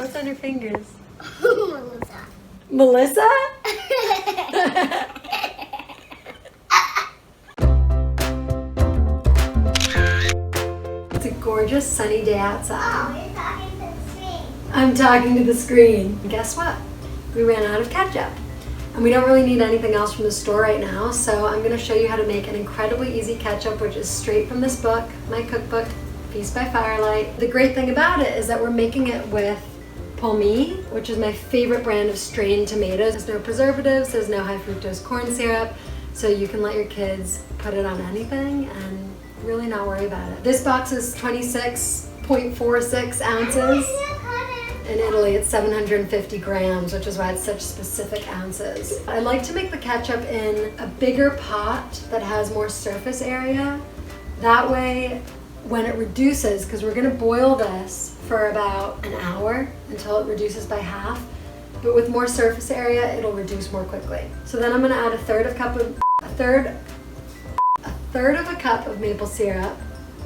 What's on your fingers? Melissa. Melissa? It's a gorgeous sunny day outside. Oh, you're talking to the screen. I'm talking to the screen. Guess what? We ran out of ketchup. And we don't really need anything else from the store right now, so I'm going to show you how to make an incredibly easy ketchup, which is straight from this book, my cookbook, Feast by Firelight. The great thing about it is that we're making it with Pommi, which is my favorite brand of strained tomatoes. There's no preservatives, there's no high fructose corn syrup, so you can let your kids put it on anything and really not worry about it. This box is 26.46 ounces. In Italy, it's 750 grams, which is why it's such specific ounces. I like to make the ketchup in a bigger pot that has more surface area. That way, when it reduces, because we're gonna boil this for about an hour until it reduces by half, but with more surface area, it'll reduce more quickly. So then I'm gonna add a third of a cup of maple syrup.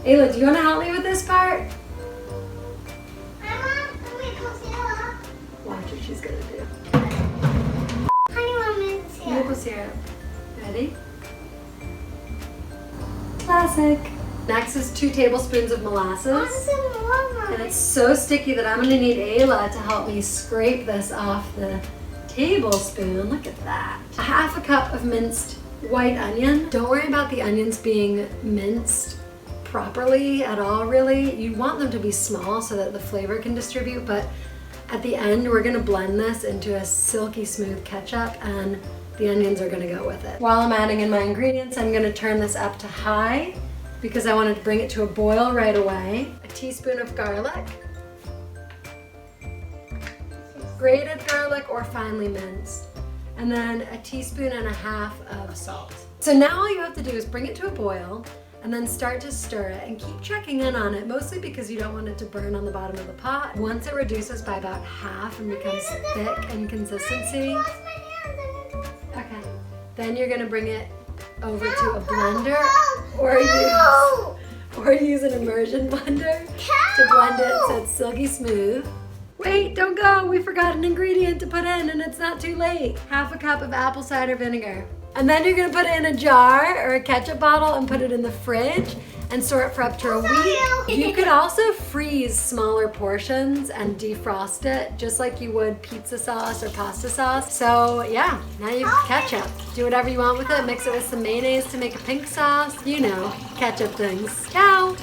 Ayla, do you wanna help me with this part? Watch what she's gonna do. Maple syrup. Ready? Classic. Next is 2 tablespoons of molasses. And it's so sticky that I'm gonna need Ayla to help me scrape this off the tablespoon. Look at that. A half a cup of minced white onion. Don't worry about the onions being minced properly at all, really. You want them to be small so that the flavor can distribute, but at the end, we're gonna blend this into a silky smooth ketchup, and the onions are gonna go with it. While I'm adding in my ingredients, I'm gonna turn this up to high because I wanted to bring it to a boil right away. A teaspoon of garlic, grated garlic or finely minced, and then a teaspoon and a half of salt. So now all you have to do is bring it to a boil and then start to stir it and keep checking in on it, mostly because you don't want it to burn on the bottom of the pot. Once it reduces by about half and becomes thick in consistency, okay, then you're gonna bring it over to a blender or use an immersion blender to blend it so it's silky smooth. Wait, don't go, we forgot an ingredient to put in and it's not too late. Half a cup of apple cider vinegar. And then you're gonna put it in a jar or a ketchup bottle and put it in the fridge and store it for up to a week. You could also freeze smaller portions and defrost it just like you would pizza sauce or pasta sauce. So yeah, now you have ketchup. Do whatever you want with it. Mix it with some mayonnaise to make a pink sauce. You know, ketchup things. Ciao.